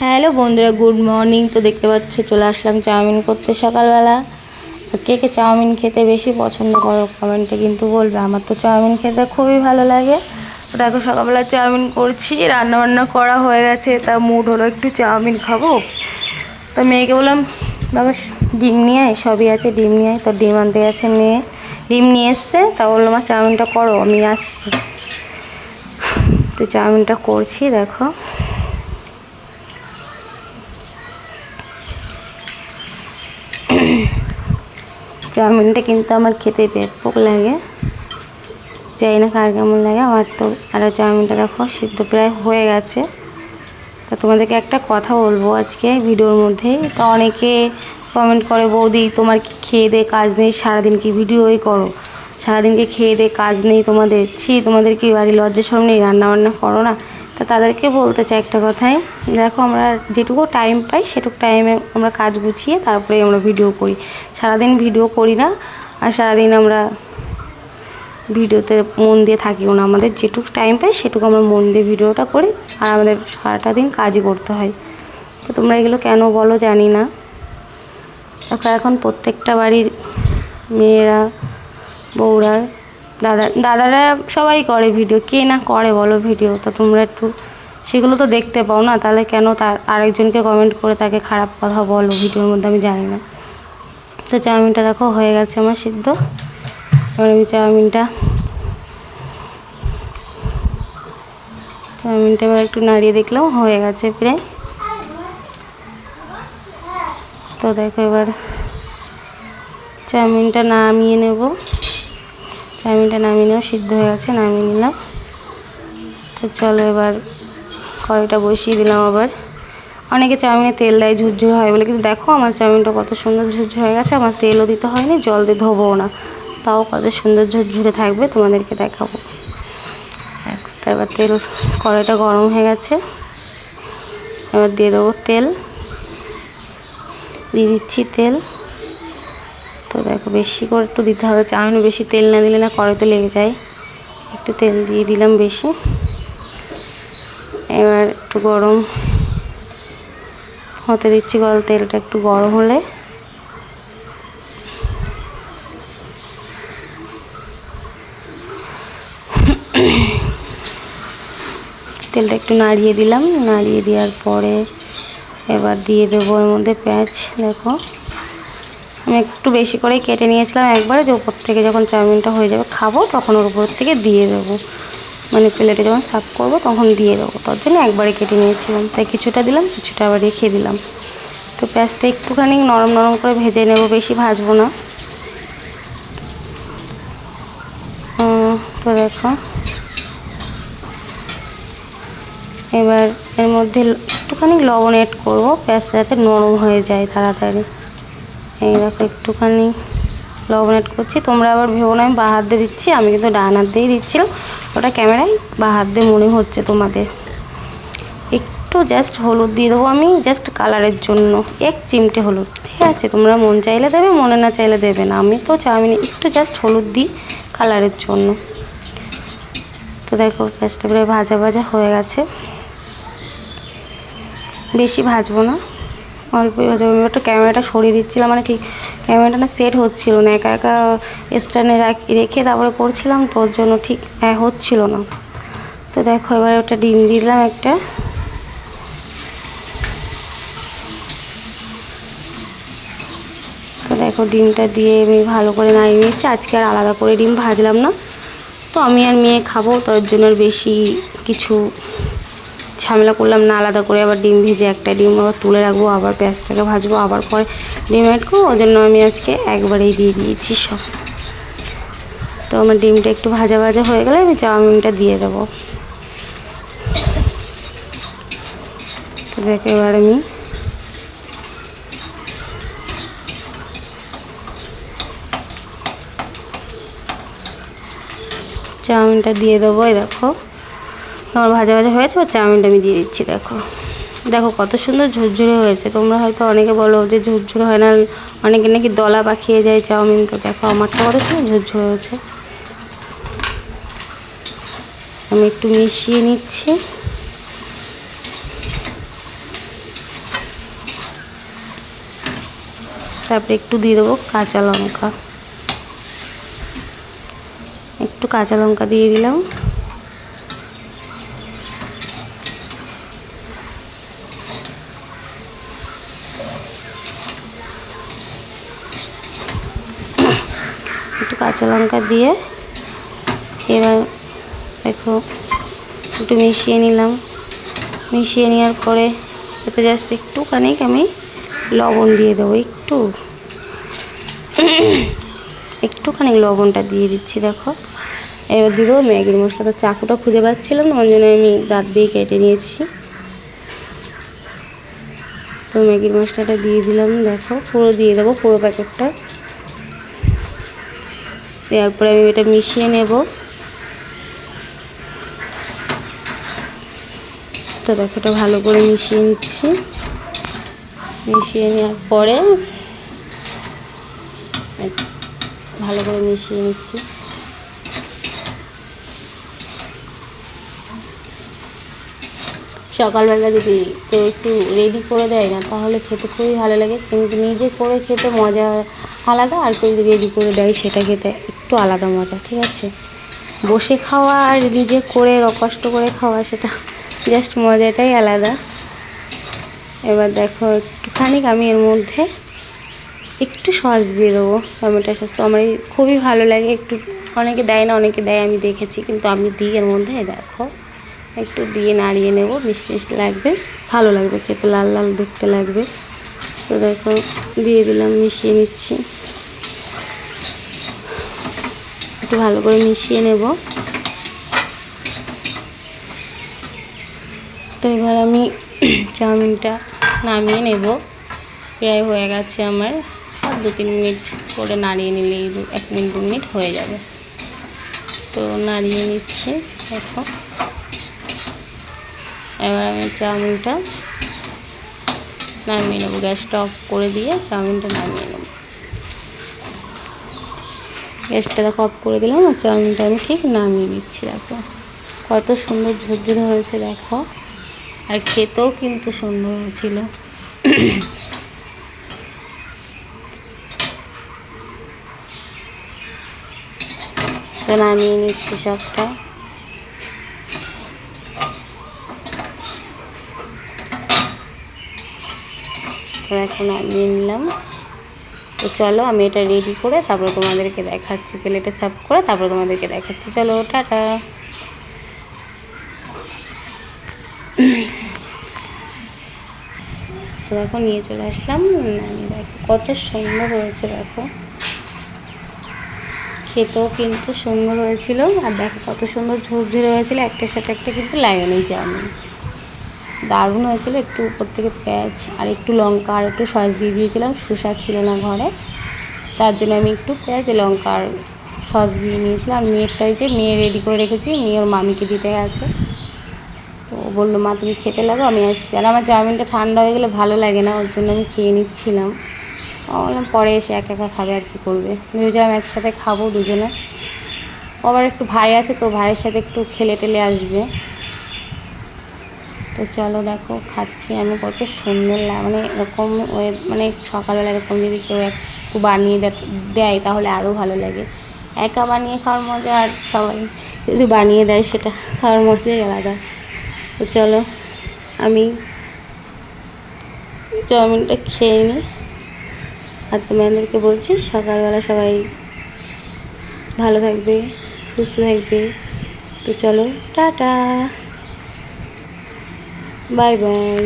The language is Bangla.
হ্যালো বন্ধুরা, গুড মর্নিং। তো দেখতে পাচ্ছ চলে আসলাম চাউমিন করতে সকালবেলা। কে কে চাউমিন খেতে বেশি পছন্দ করো কমেন্টে কিন্তু বলবে। আমার তো চাউমিন খেতে খুবই ভালো লাগে। তো দেখো সকালবেলা চাউমিন করছি, রান্নাবান্না করা হয়ে গেছে। তা মুড হলো একটু চাউমিন খাবো। তো মেয়েকে বললাম বাবা ডিম নিয়ে আয়, সবই আছে ডিম নিয়ে আয়। তো ডিম আনতে গেছে মেয়ে, ডিম নিয়ে এসছে। তা বললো মা চাউমিনটা করো, আমি আসছি। তো চাউমিনটা করছি দেখো। চাউমিনটা কিন্তু আমার খেতে ব্যাপক লাগে, জানি না কার কেমন লাগে। আমার তো আরও চাউমিনটা দেখো সিদ্ধ প্রায় হয়ে গেছে। তা তোমাদেরকে একটা কথা বলবো আজকে ভিডিওর মধ্যে। তো অনেকে কমেন্ট করে বৌদি তোমার কি খেয়ে দে কাজ নেই, সারাদিন কি ভিডিওই করো, সারাদিনকে খেয়ে দে কাজ নেই তোমাদের, তোমাদের কি বাড়ি লজ্জা শরম নেই, রান্নাবান্না করো না। তা তাদেরকে বলতে চাই একটা কথাই, দেখো আমরা যেটুকু টাইম পাই সেটুকু টাইমে আমরা কাজ গুছিয়ে তারপরে আমরা ভিডিও করি। সারাদিন ভিডিও করি না, আর সারাদিন আমরা ভিডিওতে মন দিয়ে থাকিও না। আমাদের যেটুকু টাইম পাই সেটুকু আমরা মন দিয়ে ভিডিওটা করি, আর আমাদের সারাটা দিন কাজই করতে হয়। তো তোমরা এগুলো কেন বলো জানি না। এখন প্রত্যেকটা বাড়ির মেয়েরা, বউরা, দাদারা সবাই করে ভিডিও, কে না করে বলো ভিডিও। তো তোমরা একটু সেগুলো তো দেখতে পাও না, তাহলে কেন আরেকজনকে কমেন্ট করে তাকে খারাপ কথা বলো ভিডিওর মধ্যে, আমি জানি না। তো চাউমিনটা দেখো হয়ে গেছে আমার সিদ্ধ। এবার আমি চাউমিনটা এবার একটু নাড়িয়ে দেখলাম হয়ে গেছে প্রায়। তো দেখো এবার চাউমিনটা নামিয়ে নেব। চাউমিনটা নামিয়ে নেব, সিদ্ধ হয়ে গেছে, নামিয়ে নিলাম। তো চলো এবার কড়াইটা বসিয়ে দিলাম। আবার অনেকে চাউমিনে তেল দেয় ঝুরঝুর হয় বলে, কিন্তু দেখো আমার চাউমিনটা কত সুন্দর ঝুরঝুর হয়ে গেছে। আমার তেলও দিতে হয়নি, জল দিয়ে ধোবও না, তাও কত সুন্দর ঝুরঝুরে থাকবে, তোমাদেরকে দেখাবো। এবার কড়াইটা গরম হয়ে গেছে, এবার দিয়ে দেবো তেল, দিয়ে দিচ্ছি তেল। তো দেখো বেশি করে একটু দিতে হবে, চাউমিনে বেশি তেল না দিলে না কড়াইতে লেগে যায়। একটু তেল দিয়ে দিলাম বেশি। এবার একটু গরম হতে দিচ্ছি, তেলটা একটু গরম হলে তেলটা একটু নাড়িয়ে দিলাম। নাড়িয়ে দেওয়ার পরে এবার দিয়ে দেবো এর মধ্যে পেঁয়াজ। দেখো আমি একটু বেশি করেই কেটে নিয়েছিলাম একবারে, যে উপর থেকে যখন চাউমিনটা হয়ে যাবে খাবো তখন ওর উপর থেকে দিয়ে দেবো, মানে প্লেটে যখন সার্ভ করবো তখন দিয়ে দেবো, তার জন্য একবারে কেটে নিয়েছিলাম। তাই কিছুটা দিলাম, কিছুটা আবার রেখে দিলাম। তো পেঁয়াজটা একটুখানি নরম নরম করে ভেজে নেব, বেশি ভাজবো না। তো দেখো এবার এর মধ্যে একটুখানি লবণ অ্যাড করবো, পেঁয়াজটা যাতে নরম হয়ে যায় তাড়াতাড়ি। এই দেখো একটুখানি লবণ অ্যাড করছি। তোমরা আবার ভেবো না আমি বাঁ হাত দিয়ে দিচ্ছি, আমি কিন্তু ডান হাত দিয়েই দিচ্ছিলাম। ওটা ক্যামেরায় বাঁ হাত দিয়ে মনে হচ্ছে তোমাদের। একটু জাস্ট হলুদ দিয়ে দেবো আমি, জাস্ট কালারের জন্য, এক চিমটে হলুদ, ঠিক আছে? তোমরা মন চাইলে দেবে, মনে না চাইলে দেবে না। আমি তো চাউমিনে একটু জাস্ট হলুদ দিই কালারের জন্য। তো দেখো পেঁয়াজটা প্রায় ভাজা ভাজা হয়ে গেছে, বেশি ভাজবো না, অল্পই ভাজবো। আমি একটু ক্যামেরাটা সরিয়ে দিচ্ছিলাম, মানে ঠিক ক্যামেরাটা না সেট হচ্ছিলো না, একা একা স্ট্যান্ডে রেখে তারপরে করছিলাম, তো ওর জন্য ঠিক হচ্ছিল না। তো দেখো এবার ওটা ডিম দিলাম একটা। তো দেখো ডিমটা দিয়ে আমি ভালো করে নাড়িয়ে নিচ্ছি। আজকে আর আলাদা করে ডিম ভাজলাম না, তো আমি আর মেয়ে খাবো, তার জন্য আর বেশি কিছু ঝামেলা করলাম না। আলাদা করে আবার ডিম ভেজে একটা ডিম আবার তুলে রাখবো, আবার পেঁয়াজটাকে ভাজবো, আবার পরে ডিম অ্যাড করবো, ওই জন্য আমি আজকে একবারেই দিয়ে দিয়েছি সব। তো আমার ডিমটা একটু ভাজা ভাজা হয়ে গেলে আমি চাউমিনটা দিয়ে দেবো। তো দেখো এবার আমি চাউমিনটা দিয়ে দেবো। এই দেখো আমার ভাজা ভাজা হয়েছে, আর চাউমিনটা আমি দিয়ে দিচ্ছি। দেখো দেখো কত সুন্দর ঝুরঝুরে হয়েছে। তোমরা হয়তো অনেকে বলো যে ঝুরঝুরে হয় না, অনেকে নাকি দলা পাকিয়ে যায় চাউমিন। তো দেখো আমারটা কত সুন্দর ঝুরঝুরে হয়েছে। আমি একটু মিশিয়ে নিচ্ছি। তারপরে একটু দিয়ে দেবো কাঁচা লঙ্কা, একটু কাঁচা লঙ্কা দিয়ে দিলাম। একটু কাঁচা লঙ্কা দিয়ে এবার দেখো একটু মিশিয়ে নিলাম। মিশিয়ে নেওয়ার পরে এতে জাস্ট একটুখানি আমি লবণ দিয়ে দেবো, একটুখানি লবণটা দিয়ে দিচ্ছি। দেখো এবার দিয়ে দেবো ম্যাগির মশলা। তো চাকুটা খুঁজে পাচ্ছিলাম না, ওই জন্য আমি দাঁত দিয়ে কেটে নিয়েছি। তো ম্যাগির মশলাটা দিয়ে দিলাম, দেখো পুরো দিয়ে দেবো পুরো প্যাকেটটা। দেওয়ার পরে আমি এটা মিশিয়ে নেব। তো দেখো এটা ভালো করে মিশিয়ে নিচ্ছি। মিশিয়ে নেওয়ার পরে ভালো করে মিশিয়ে নিচ্ছি। সকালবেলা যদি কেউ একটু রেডি করে দেয় না তাহলে খেতে খুবই ভালো লাগে, কিন্তু নিজে করে খেতে মজা আলাদা, আর কেউ যদি রেডি করে দেয় সেটা খেতে একটু আলাদা মজা। ঠিক আছে, বসে খাওয়া আর নিজে করে কষ্ট করে খাওয়া সেটা জাস্ট মজাটাই আলাদা। এবার দেখো একটুখানি আমি এর মধ্যে একটু সস দিয়ে দেবো, টমেটো সস। তো আমার খুবই ভালো লাগে, একটু অনেকে দেয় না, অনেকে দেয় আমি দেখেছি, কিন্তু আমি দিই এর মধ্যে। দেখো একটু দিয়ে নাড়িয়ে নেব, মিষ্টি মিষ্টি লাগবে, ভালো লাগবে খেতে, লাল লাল দেখতে লাগবে। তো দেখো দিয়ে দিলাম, মিশিয়ে নিচ্ছি, একটু ভালো করে মিশিয়ে নেব। তো এবার আমি চাউমিনটা নামিয়ে নেব। প্রায় হয়ে গেছে আমার, আর 2-3 মিনিট করে নাড়িয়ে নিলেই 1 মিনিট 2 মিনিট হয়ে যাবে। তো নাড়িয়ে নিচ্ছি। দেখো এবার আমি চাউমিনটা নামিয়ে নেব, গ্যাসটা অফ করে দিয়ে চাউমিনটা নামিয়ে নেব। গ্যাসটা দেখো অফ করে দিলাম, আর চাউমিনটা আমি ঠিক নামিয়ে দিচ্ছি। দেখো কত সুন্দর ঝুরঝুরে হয়েছে দেখো, আর খেতেও কিন্তু সুন্দর হয়েছিল। তো নামিয়ে নিচ্ছি সবটা। তো এখন নামিয়ে নিলাম। তো চলো আমি এটা রেডি করে তারপরে তোমাদেরকে দেখাচ্ছি, প্লেটে সার্ভ করে তারপরে তোমাদেরকে দেখাচ্ছি। চলো টাটা। তো দেখো নিয়ে চলে আসলাম। দেখো কত সুন্দর হয়েছে, দেখো খেতেও কিন্তু সুন্দর হয়েছিল, আর দেখো কত সুন্দর ঝুরঝুরে হয়েছিল, একটার সাথে একটা কিন্তু লাগেনি চাউমিন, দারুণ হয়েছিল। একটু উপর থেকে পেঁয়াজ আর একটু লঙ্কা আর একটু সস দিয়ে দিয়েছিলাম, শসা ছিল না ঘরে, তার জন্য আমি একটু পেঁয়াজ লঙ্কা আর সস দিয়ে নিয়েছিলাম। আর মেয়েরটাই যে মেয়ে রেডি করে রেখেছি, মেয়ে ওর মামিকে দিতে গেছে। তো ও বললো মা তুমি খেতে লাগো, আমি আসছি। আর আমার চাউমিনটা ঠান্ডা হয়ে গেলে ভালো লাগে না, ওর জন্য আমি খেয়ে নিচ্ছিলাম। বললাম পরে এসে একা একা খাবে, আর কি করবে, ভেবেছিলাম একসাথে খাবো দুজনে। আবার একটু ভাই আছে, তো ভাইয়ের সাথে একটু খেলে টেলে আসবে। তো চলো দেখো খাচ্ছি আমি, কত সুন্দর লাগে, মানে এরকম মানে সকালবেলা এরকম যদি কেউ একটু বানিয়ে দেয় তাহলে আরও ভালো লাগে। একা বানিয়ে খাওয়ার মজা, আর সবাই যদি বানিয়ে দেয় সেটা খাওয়ার মজাই আলাদা। তো চলো আমি চাউমিনটা খেয়ে নিই, আর তোমাদেরকে বলছি সকালবেলা সবাই ভালো থাকবে, সুস্থ থাকবে। তো চলো টাটা, বাই বাই।